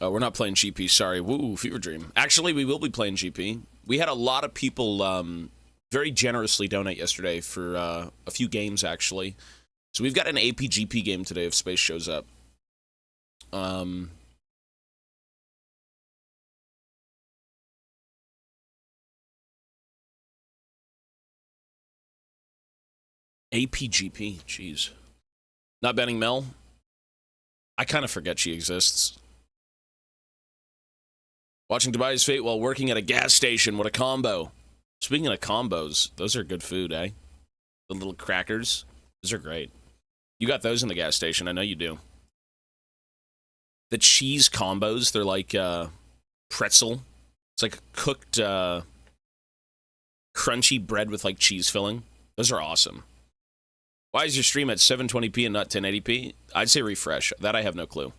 Oh, we're not playing GP. Sorry. Woo, Fever Dream. Actually, we will be playing GP. We had a lot of people very generously donate yesterday for a few games, actually. So we've got an AP-GP game today if space shows up. AP-GP, jeez. Not banning Mel? I kind of forget she exists. Watching Tobias Fate while working at a gas station. What a combo. Speaking of combos, those are good food, eh? The little crackers. Those are great. You got those in the gas station. I know you do. The cheese combos, they're like pretzel. It's like cooked crunchy bread with like cheese filling. Those are awesome. Why is your stream at 720p and not 1080p? I'd say refresh. That I have no clue.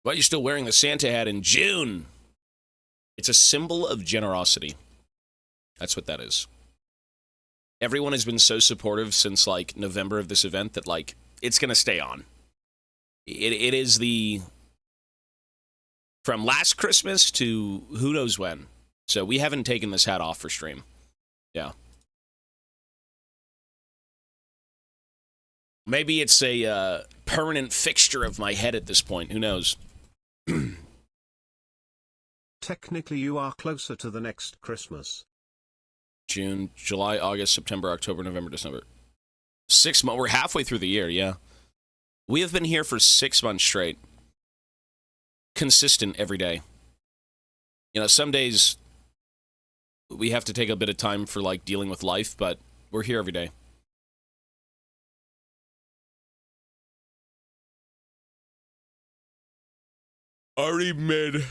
Why are you still wearing the Santa hat in June? It's a symbol of generosity. That's what that is. Everyone has been so supportive since, like, November of this event that, like, it's going to stay on. It is the... From last Christmas to who knows when. So we haven't taken this hat off for stream. Yeah. Maybe it's a permanent fixture of my head at this point. Who knows? Technically, you are closer to the next Christmas. June, July, August, September, October, November, December. 6 months. We're halfway through the year, yeah. We have been here for 6 months straight. Consistent every day. You know, some days we have to take a bit of time for, like, dealing with life, but we're here every day. Already mid.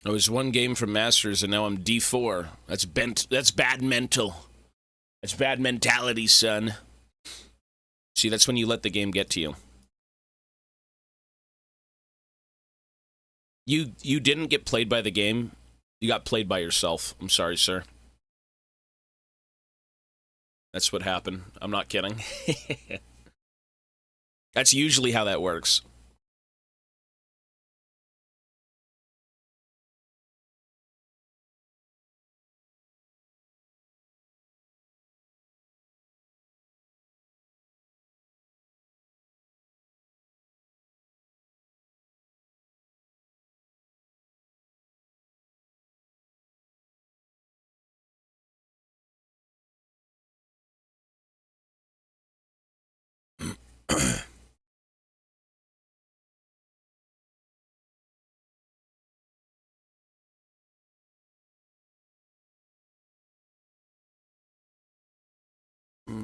I was one game from Masters, and now I'm D4. That's bent. That's bad mental. That's bad mentality, son. See, that's when you let the game get to you. You didn't get played by the game. You got played by yourself. I'm sorry, sir. That's what happened. I'm not kidding. That's usually how that works.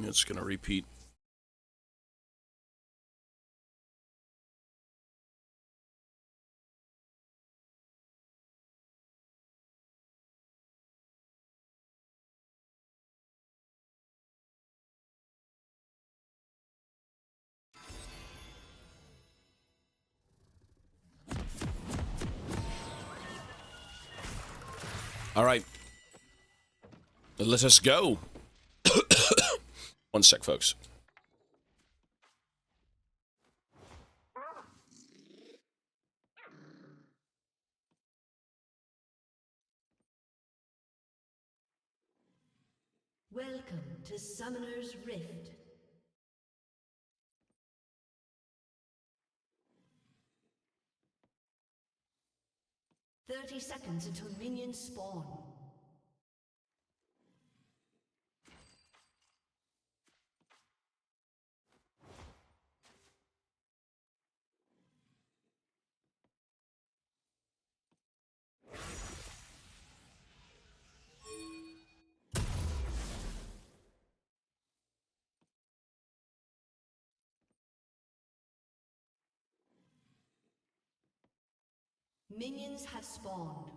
It's gonna repeat. All right. Let us go. One sec, folks. Welcome to Summoner's Rift. "30 seconds until minions spawn. Minions have spawned.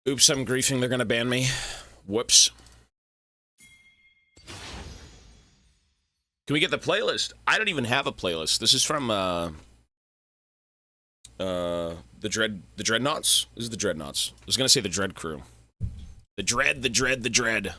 Oops, I'm griefing. They're gonna ban me. Whoops. Can we get the playlist? I don't even have a playlist. This is from the Dreadnoughts. This is the Dreadnoughts. I was gonna say the Dread Crew. The Dread.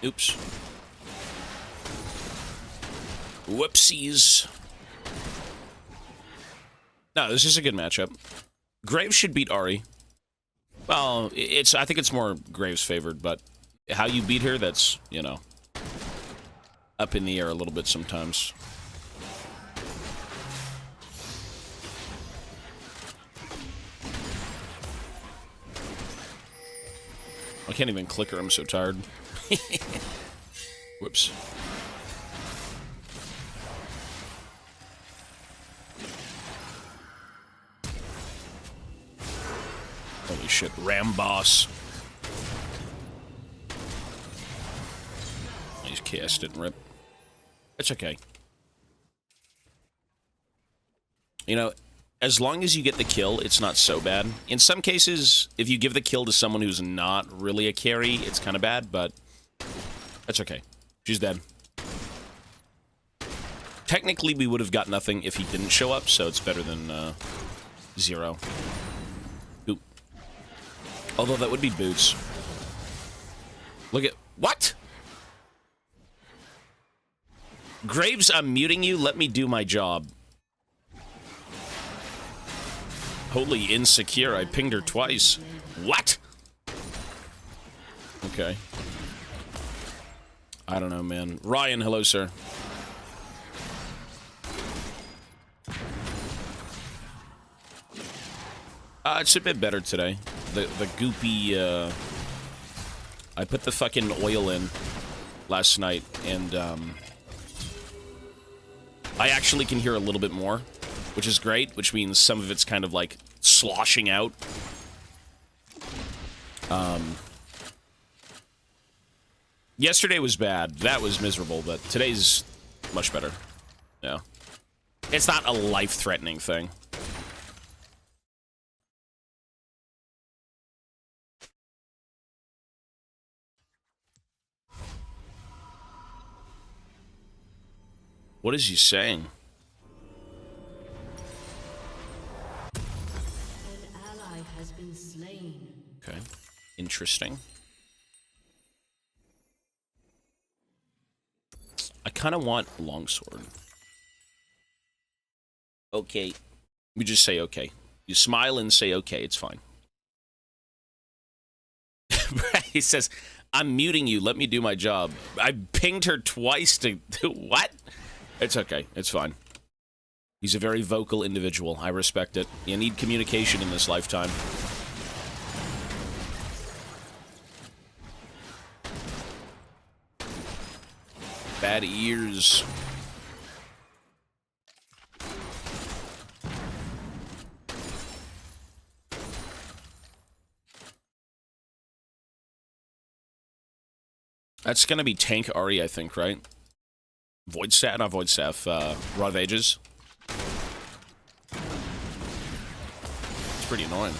Oops. Whoopsies. No, this is a good matchup. Graves should beat Ahri. Well, I think it's more Graves favored, but how you beat her, that's, you know, up in the air a little bit sometimes. I can't even click her, I'm so tired. Whoops. Holy shit, Ram Boss. He's cast it and rip. It's okay. You know, as long as you get the kill, it's not so bad. In some cases, if you give the kill to someone who's not really a carry, it's kind of bad, but that's okay. She's dead. Technically, we would have got nothing if he didn't show up, so it's better than 0. Oop. Although that would be boots. Look at... What? Graves, I'm muting you. Let me do my job. Holy insecure, I pinged her twice. What? Okay. I don't know, man. Ryan, hello, sir. It's a bit better today. The goopy, I put the fucking oil in last night, and, I actually can hear a little bit more, which is great, which means some of it's kind of, like, sloshing out. Yesterday was bad. That was miserable, but today's much better. Yeah. It's not a life-threatening thing. What is he saying? An ally has been slain. Okay. Interesting. I kind of want longsword. Okay. We just say okay. You smile and say okay, it's fine. He says, I'm muting you, let me do my job. I pinged her twice to... What? It's okay, it's fine. He's a very vocal individual. I respect it. You need communication in this lifetime. Bad ears. That's gonna be Tank Ahri, I think, right? Void Staff, not Void Staff, Rod of Ages. It's pretty annoying.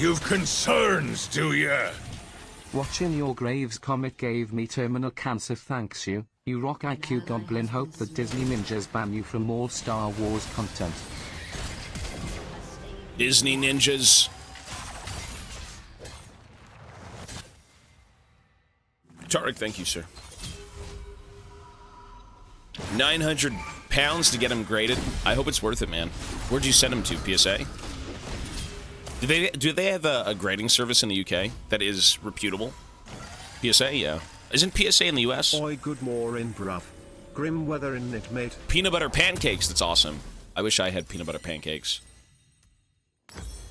You've concerns, do ya? Watching your Graves comic gave me terminal cancer, thanks you. You rock IQ Goblin. Hope that Disney ninjas ban you from all Star Wars content. Disney ninjas. Tarek, thank you, sir. 900 pounds to get him graded. I hope it's worth it, man. Where'd you send him to, PSA? Do they have a grading service in the UK that is reputable? PSA, yeah. Isn't PSA in the US? Oi, good morning, bruv. Grim weather in it, mate. Peanut butter pancakes, that's awesome. I wish I had peanut butter pancakes.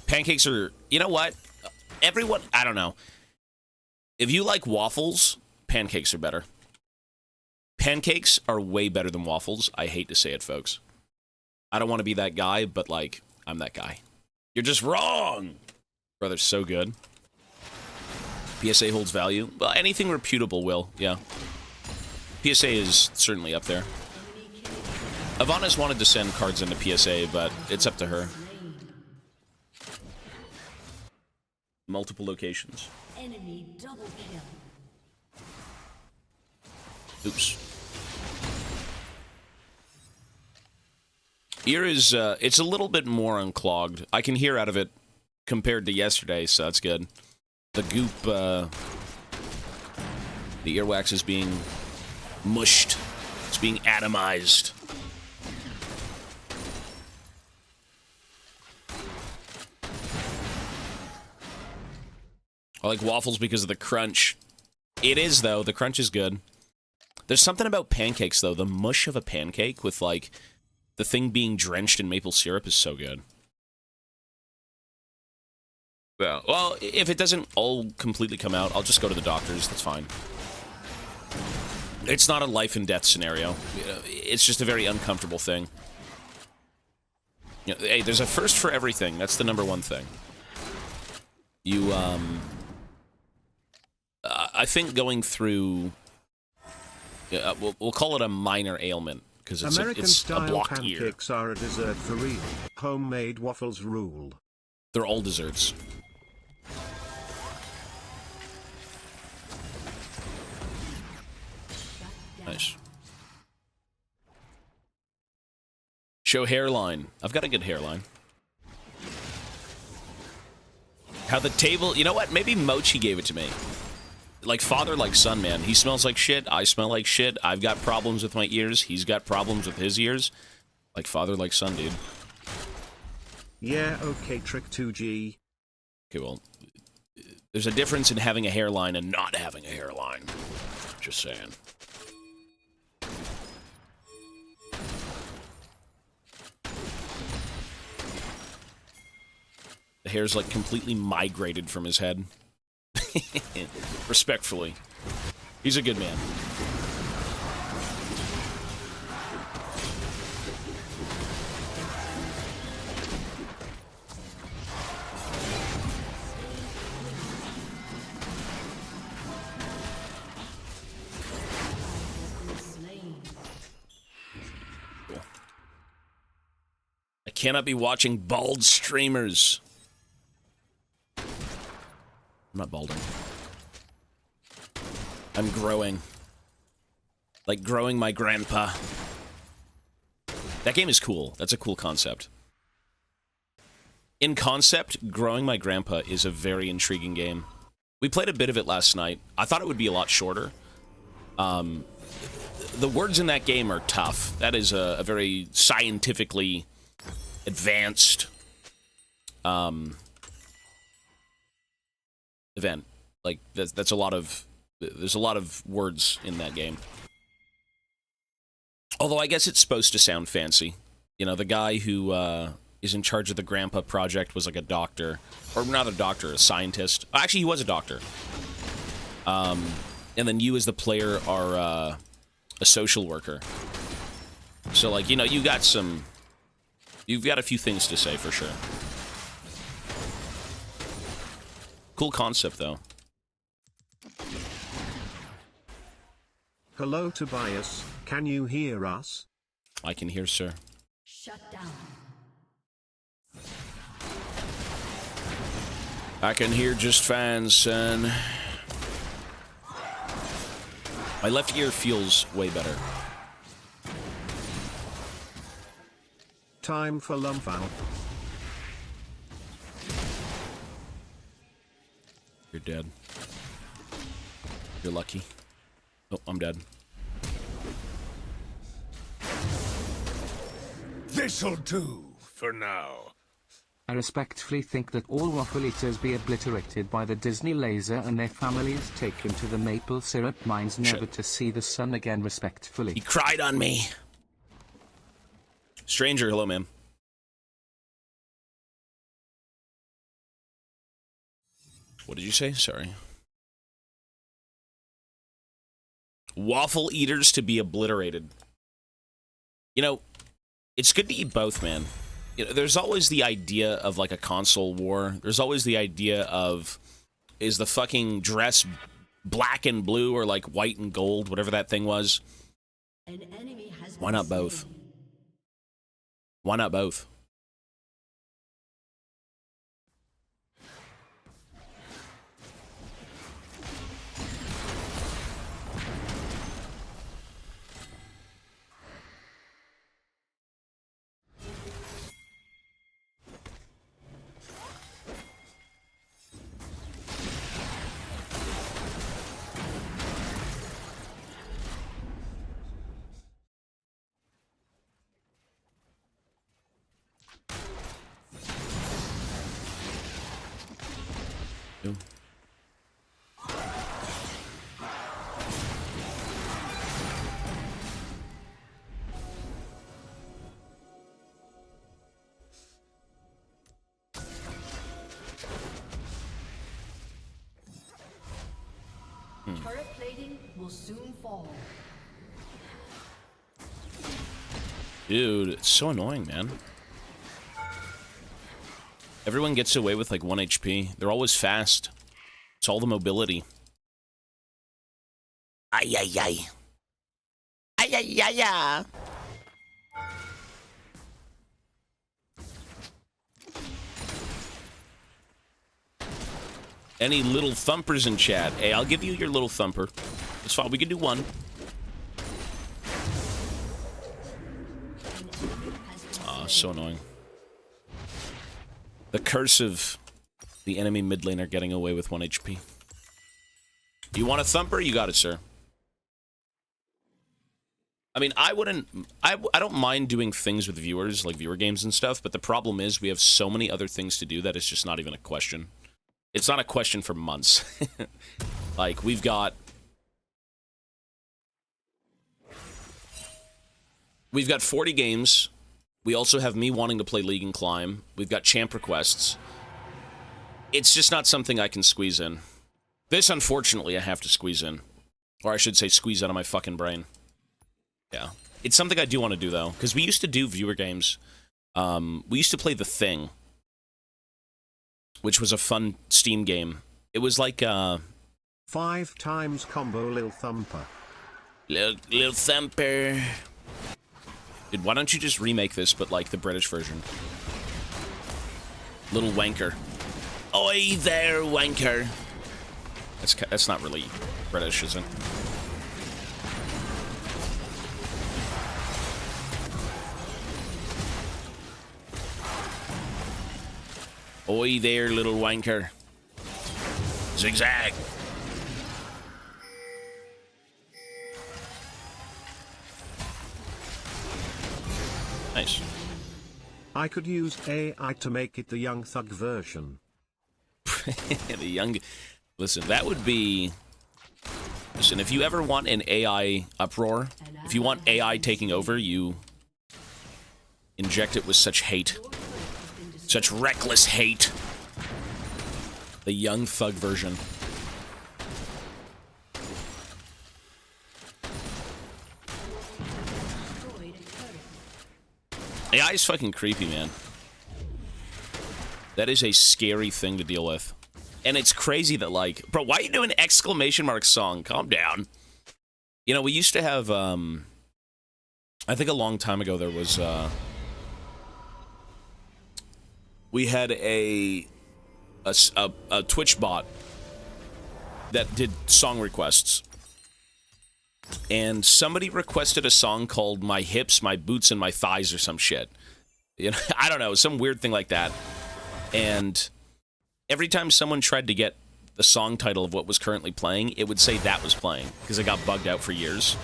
Pancakes are, you know what? Everyone, I don't know. If you like waffles, pancakes are better. Pancakes are way better than waffles. I hate to say it, folks. I don't want to be that guy, but, like, I'm that guy. You're just wrong! Brother, so good. PSA holds value. Well, anything reputable will, yeah. PSA is certainly up there. Ivana's wanted to send cards into PSA, but it's up to her. Multiple locations. Enemy double kill. Oops. Ear is, it's a little bit more unclogged. I can hear out of it compared to yesterday, so that's good. The goop, the earwax is being mushed. It's being atomized. I like waffles because of the crunch. It is, though. The crunch is good. There's something about pancakes, though. The mush of a pancake with, like, the thing being drenched in maple syrup is so good. Well, if it doesn't all completely come out, I'll just go to the doctors. That's fine. It's not a life and death scenario. It's just a very uncomfortable thing. You know, hey, there's a first for everything. That's the #1 thing. You, I think going through... we'll call it a minor ailment, because it's a blocked ear. Pancakes are a dessert for real. Homemade waffles rule. They're all desserts. Nice. Show hairline. I've got a good hairline. How the table... You know what? Maybe Mochi gave it to me. Like father, like son, man. He smells like shit. I smell like shit. I've got problems with my ears. He's got problems with his ears. Like father, like son, dude. Yeah, okay, Trick 2G. Okay, well, there's a difference in having a hairline and not having a hairline. Just saying. The hair's like completely migrated from his head. Respectfully. He's a good man. Cool. I cannot be watching bald streamers. I'm not balding. I'm growing. Like growing my grandpa. That game is cool. That's a cool concept. In concept, growing my grandpa is a very intriguing game. We played a bit of it last night. I thought it would be a lot shorter. The words in that game are tough. That is a very scientifically advanced event. Like that's a lot of there's a lot of words in that game. Although I guess it's supposed to sound fancy. You know, the guy who is in charge of the Grandpa project was like a doctor, or not a doctor, a scientist. Actually, he was a doctor. And then you as the player are a social worker. So like, you know, you've got a few things to say for sure. Cool concept, though. Hello, Tobias. Can you hear us? I can hear, sir. Shut down. I can hear just fine, son. My left ear feels way better. Time for Lumval. You're dead. You're lucky. Oh, I'm dead. This'll do for now. I respectfully think that all waffle eaters be obliterated by the Disney laser and their families taken to the maple syrup mines never to see the sun again respectfully. He cried on me. Stranger, hello, ma'am. What did you say? Sorry. Waffle eaters to be obliterated. You know, it's good to eat both, man. You know, there's always the idea of like a console war. There's always the idea of, is the fucking dress black and blue or like white and gold, whatever that thing was. An enemy has Why not both? Why not both? Ew. Turret plating will soon fall. Dude, it's so annoying, man. Everyone gets away with like 1 HP. They're always fast. It's all the mobility. Ay, ay, ay. Ay, ay, ay, ay. Any little thumpers in chat? Hey, I'll give you your little thumper. It's fine. We can do one. Ah, so annoying. The curse of the enemy mid laner getting away with 1 HP. You want a thumper? You got it, sir. I mean, I don't mind doing things with viewers, like viewer games and stuff, but the problem is we have so many other things to do that it's just not even a question. It's not a question for months. Like, we've got 40 games. We also have me wanting to play League and Climb. We've got champ requests. It's just not something I can squeeze in. This, unfortunately, I have to squeeze in. Or I should say squeeze out of my fucking brain. Yeah. It's something I do want to do, though. Because we used to do viewer games. We used to play The Thing. Which was a fun Steam game. It was like, 5 times combo Lil Thumper. Lil Thumper. Dude, why don't you just remake this, but like the British version? Little wanker. Oi there, wanker. That's not really British, is it? Oi there, little wanker. Zigzag. Nice. I could use AI to make it the Young Thug version. The young... Listen, that would be... Listen, if you ever want an AI uproar, if you want AI taking over, you inject it with such hate. Such reckless hate. The Young Thug version. AI is fucking creepy, man. That is a scary thing to deal with. And it's crazy that, like... Bro, why are you doing an exclamation mark song? Calm down. You know, we used to have, I think a long time ago there was, we had a a Twitch bot that did song requests. And somebody requested a song called My Hips, My Boots, and My Thighs or some shit. You know, I don't know, some weird thing like that. And every time someone tried to get the song title of what was currently playing, it would say that was playing, because it got bugged out for years.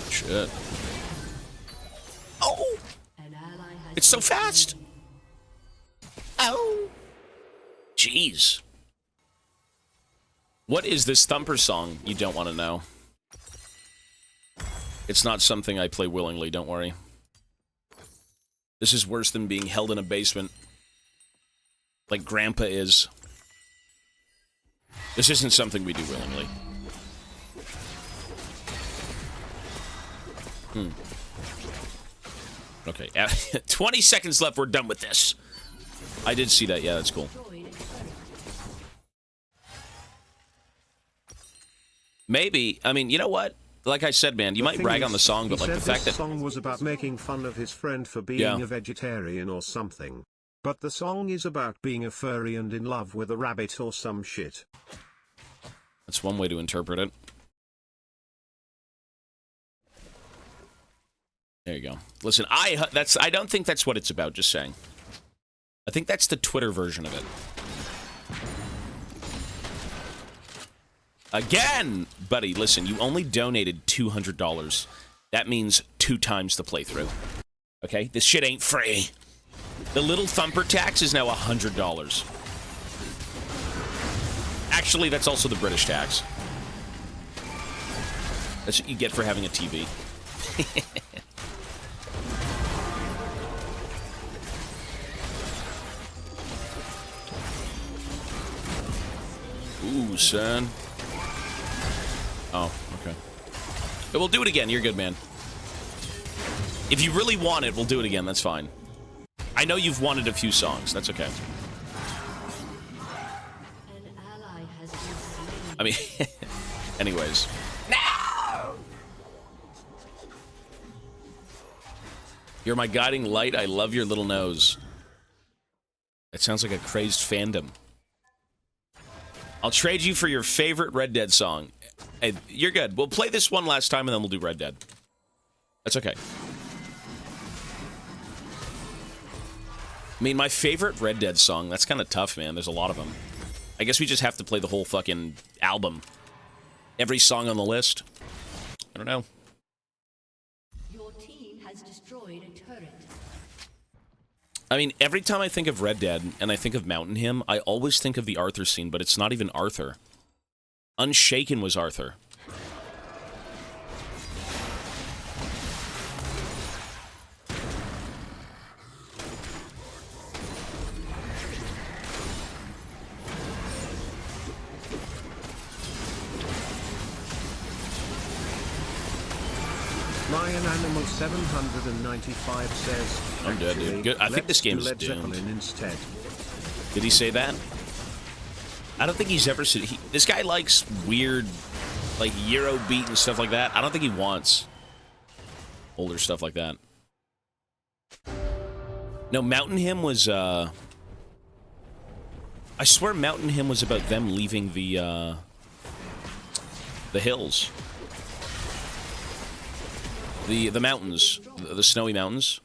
Shit. Oh! It's so fast! Oh! Jeez. What is this Thumper song? You don't want to know. It's not something I play willingly, don't worry. This is worse than being held in a basement. Like Grandpa is. This isn't something we do willingly. Okay, 20 seconds left, we're done with this. I did see that, yeah, that's cool. Maybe, I mean, you know what? Like I said, man, you might rag on the song, but like the fact that... the song was about making fun of his friend for being a vegetarian or something. But the song is about being a furry and in love with a rabbit or some shit. That's one way to interpret it. There you go. Listen, I don't think that's what it's about, just saying. I think that's the Twitter version of it. Again! Buddy, listen, you only donated $200. That means 2 times the playthrough. Okay? This shit ain't free. The little Thumper tax is now $100. Actually, that's also the British tax. That's what you get for having a TV. Ooh, son. Oh, okay. But we'll do it again. You're good, man. If you really want it, we'll do it again. That's fine. I know you've wanted a few songs. That's okay. I mean, anyways. No! You're my guiding light. I love your little nose. That sounds like a crazed fandom. I'll trade you for your favorite Red Dead song. Hey, you're good. We'll play this one last time, and then we'll do Red Dead. That's okay. I mean, my favorite Red Dead song, that's kind of tough, man. There's a lot of them. I guess we just have to play the whole fucking album. Every song on the list. I don't know. Your team has destroyed a turret. I mean, every time I think of Red Dead and I think of Mountain Hymn, I always think of the Arthur scene, but it's not even Arthur. Unshaken was Arthur. Lion Animal 795 says, I'm dead, dude. Good. I think this game is Led doomed. Zeppelin instead. Did he say that? I don't think he's ever said... This guy likes weird, like, Eurobeat and stuff like that. I don't think he wants older stuff like that. No, Mountain Hymn was, I swear Mountain Hymn was about them leaving the hills. The mountains. The snowy mountains.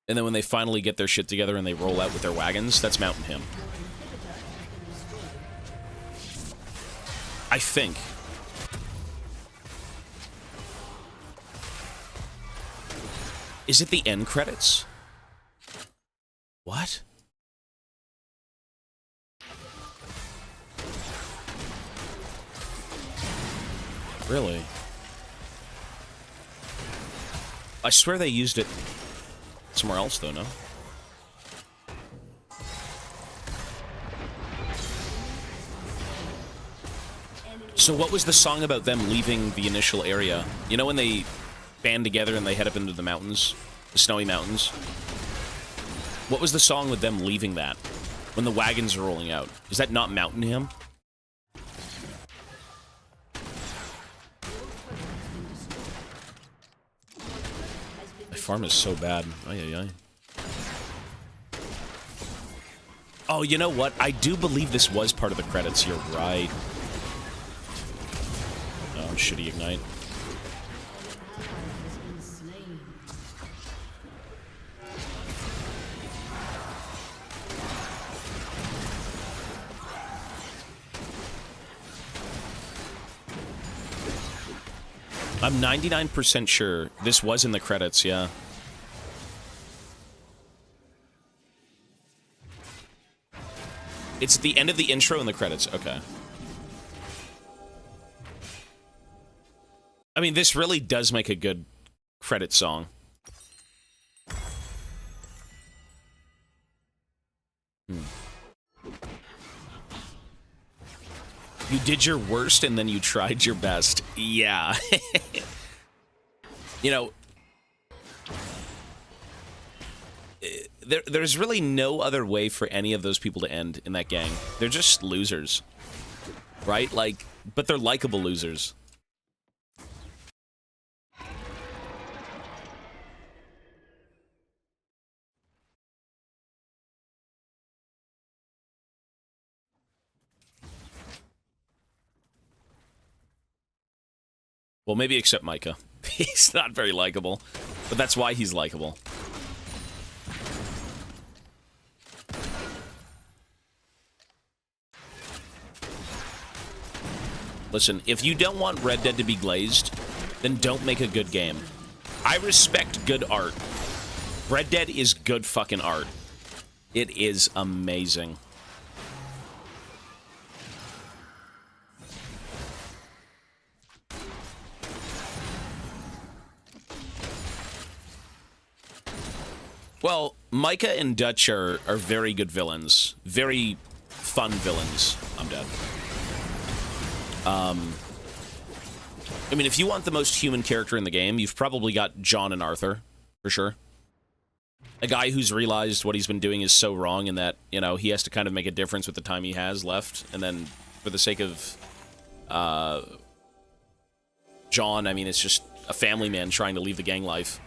And then when they finally get their shit together and they roll out with their wagons, that's Mountain Hymn. I think. Is it the end credits? What? Really? I swear they used it somewhere else, though, no? So what was the song about them leaving the initial area? You know when they band together and they head up into the mountains? The snowy mountains? What was the song with them leaving that? When the wagons are rolling out? Is that not Mountain Hymn? My farm is so bad. Ay, ay, ay. Oh, you know what? I do believe this was part of the credits. You're right. Oh, shitty Ignite. I'm 99% sure this was in the credits, yeah. It's at the end of the intro and the credits, okay. I mean, this really does make a good credit song. You did your worst and then you tried your best. Yeah. You know, there's really no other way for any of those people to end in that gang. They're just losers. Right? Like, but they're likable losers. Well, maybe except Micah. He's not very likable, but that's why he's likable. Listen, if you don't want Red Dead to be glazed, then don't make a good game. I respect good art. Red Dead is good fucking art. It is amazing. Well, Micah and Dutch are very good villains. Very fun villains. I'm dead. I mean, if you want the most human character in the game, you've probably got John and Arthur, for sure. A guy who's realized what he's been doing is so wrong and that, you know, he has to kind of make a difference with the time he has left. And then, for the sake of John, I mean, it's just a family man trying to leave the gang life.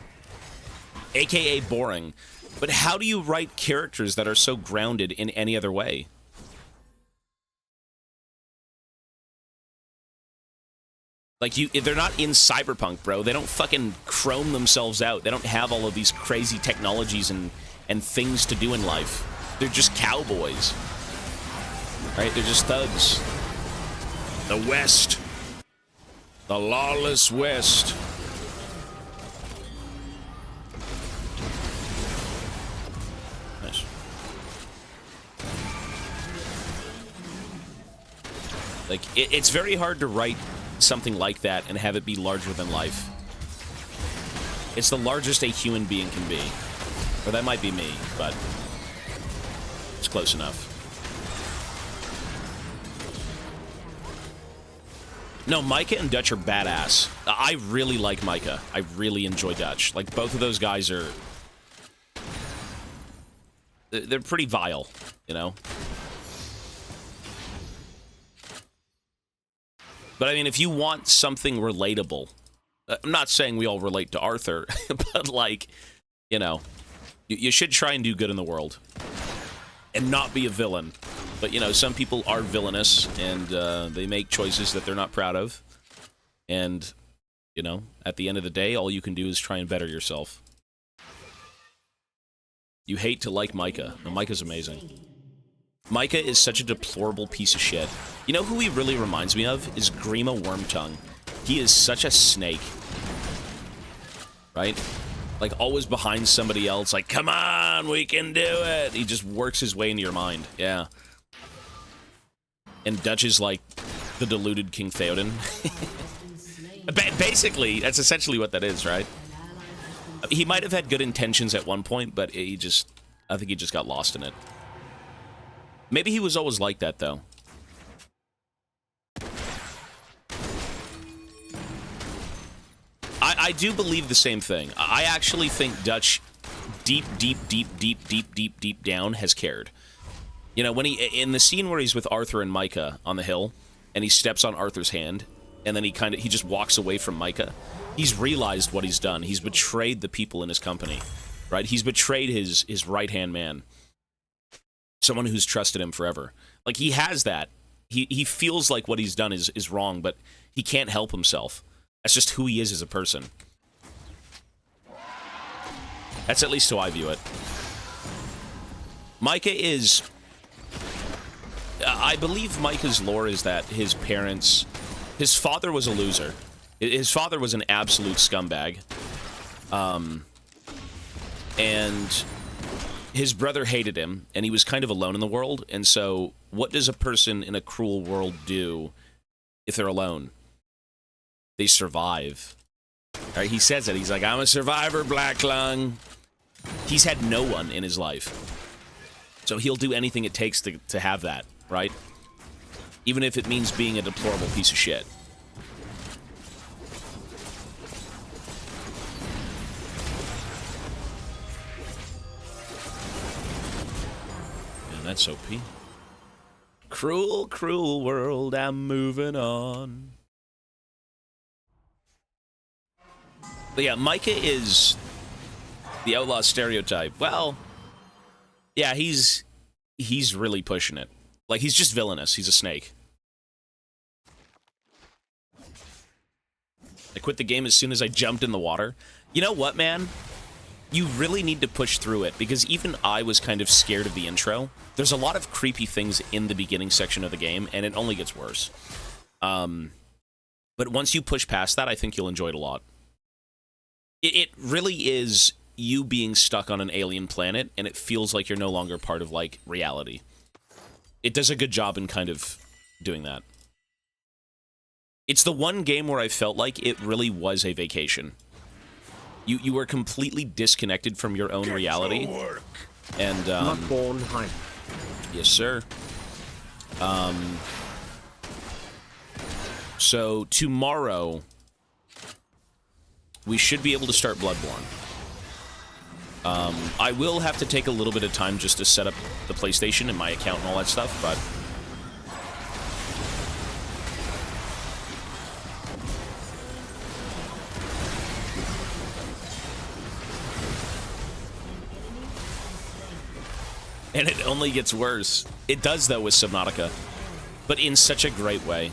AKA boring. But how do you write characters that are so grounded in any other way? Like, they're not in Cyberpunk, bro. They don't fucking chrome themselves out. They don't have all of these crazy technologies and things to do in life. They're just cowboys. Right? They're just thugs. The West. The lawless West. Nice. Like, it's very hard to write something like that and have it be larger than life. It's the largest a human being can be. Or that might be me, but it's close enough. No, Micah and Dutch are badass. I really like Micah. I really enjoy Dutch. Like, both of those guys are... They're pretty vile, you know? But, I mean, if you want something relatable... I'm not saying we all relate to Arthur, but, like, you know, you should try and do good in the world. And not be a villain. But, you know, some people are villainous, and they make choices that they're not proud of. And, you know, at the end of the day, all you can do is try and better yourself. You hate to like Micah. No, Micah's amazing. Micah is such a deplorable piece of shit. You know who he really reminds me of? Is Grima Wormtongue. He is such a snake. Right? Like, always behind somebody else, like, come on, we can do it! He just works his way into your mind. Yeah. And Dutch is like the deluded King Theoden. Basically, that's essentially what that is, right? He might have had good intentions at one point, but I think he just got lost in it. Maybe he was always like that, though. I do believe the same thing. I actually think Dutch deep down has cared. You know, when in the scene where he's with Arthur and Micah on the hill, and he steps on Arthur's hand, and then he just walks away from Micah, he's realized what he's done. He's betrayed the people in his company, right? He's betrayed his right-hand man, someone who's trusted him forever. Like, he has that. He feels like what he's done is wrong, but he can't help himself. That's just who he is as a person. That's at least how I view it. Micah is... I believe Micah's lore is that his parents... His father was a loser. His father was an absolute scumbag. And his brother hated him, and he was kind of alone in the world. And so, what does a person in a cruel world do if they're alone? They survive. Right? He says it. He's like, I'm a survivor, Black Lung. He's had no one in his life. So he'll do anything it takes to have that, right? Even if it means being a deplorable piece of shit. And that's OP. Cruel, cruel world, I'm moving on. But yeah, Micah is the outlaw stereotype. Well, yeah, he's really pushing it. Like, he's just villainous. He's a snake. I quit the game as soon as I jumped in the water. You know what, man? You really need to push through it, because even I was kind of scared of the intro. There's a lot of creepy things in the beginning section of the game, and it only gets worse. But once you push past that, I think you'll enjoy it a lot. It really is you being stuck on an alien planet, and it feels like you're no longer part of, like, reality. It does a good job in kind of doing that. It's the one game where I felt like it really was a vacation. You were completely disconnected from your own reality. And, Bloodborne hype. Yes, sir. So, tomorrow, we should be able to start Bloodborne. I will have to take a little bit of time just to set up the PlayStation and my account and all that stuff, but... And it only gets worse. It does, though, with Subnautica. But in such a great way.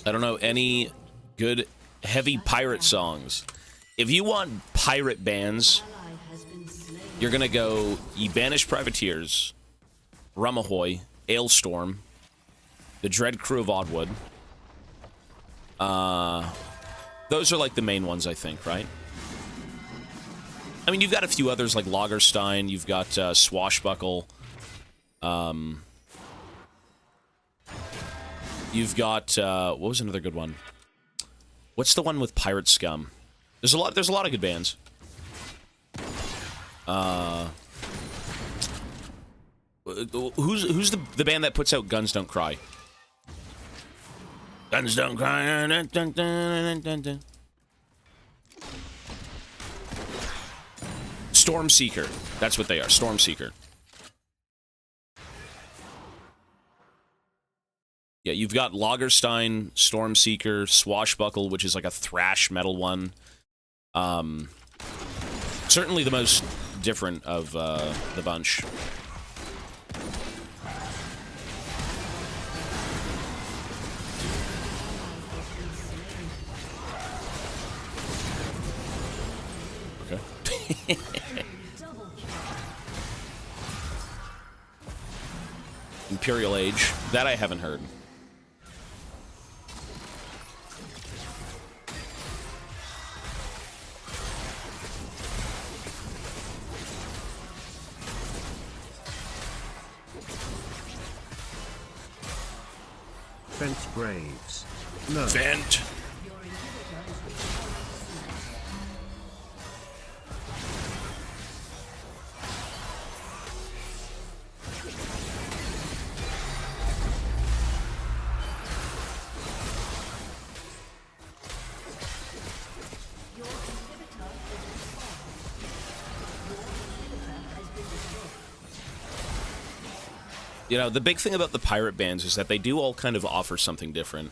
I don't know any good heavy pirate songs. If you want pirate bands, you're gonna go Ye Banished Privateers, Rumahoy, Ailstorm, the Dread Crew of Oddwood. Those are like the main ones, I think, right? I mean, you've got a few others like Lagerstein, you've got Swashbuckle. You've got what was another good one? What's the one with Pirate Scum? There's a lot of good bands. Who's the band that puts out Guns Don't Cry? Guns Don't Cry. Stormseeker. That's what they are. Stormseeker. Yeah, you've got Lagerstein, Stormseeker, Swashbuckle, which is like a thrash metal one. Certainly the most different of the bunch. Okay. Imperial Age. That I haven't heard. Fence Braves. No. Vent. You know, the big thing about the pirate bands is that they do all kind of offer something different.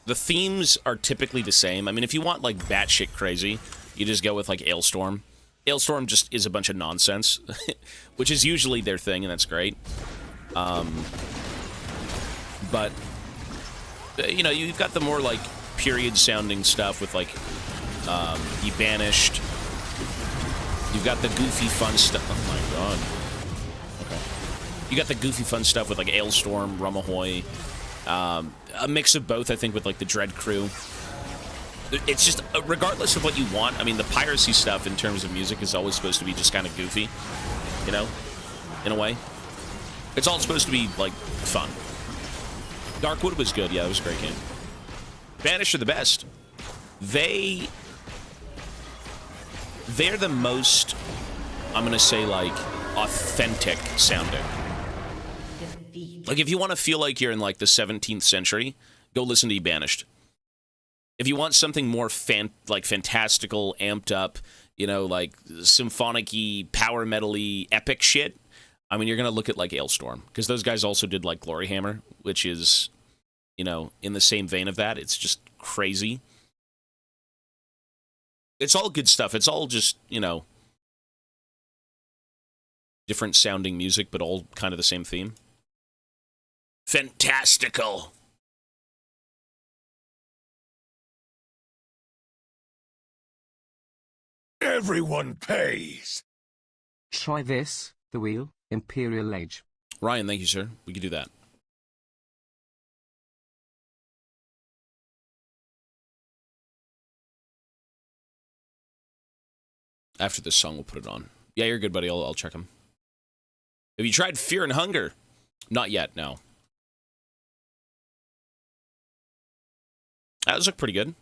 The themes are typically the same. I mean, if you want, like, batshit crazy, you just go with, like, Ailstorm. Ailstorm just is a bunch of nonsense, which is usually their thing, and that's great. But, you know, you've got the more, like, period-sounding stuff with, like, Be Banished. You've got the goofy fun stuff. Oh, my God. Okay. You got the goofy fun stuff with, like, Ailstorm, Rumahoy. A mix of both, I think, with, like, the Dread Crew. It's just, regardless of what you want, I mean, the piracy stuff in terms of music is always supposed to be just kind of goofy, you know, in a way. It's all supposed to be, like, fun. Darkwood was good. Yeah, it was a great game. Banished are the best. They're the most, I'm going to say, like, authentic sounding. Like, if you want to feel like you're in, like, the 17th century, go listen to Be Banished. If you want something more fantastical, amped up, you know, like symphonic-y, power metal-y, epic shit, I mean, you're going to look at, like, Ailstorm. Because those guys also did, like, Gloryhammer, which is, you know, in the same vein of that. It's just crazy. It's all good stuff. It's all just, you know, different sounding music, but all kind of the same theme. Fantastical. Everyone pays. Try this, the wheel, Imperial Age. Ryan, thank you, sir. We can do that. After this song, we'll put it on. Yeah, you're good, buddy. I'll check them. Have you tried Fear and Hunger? Not yet, no. That was look pretty good.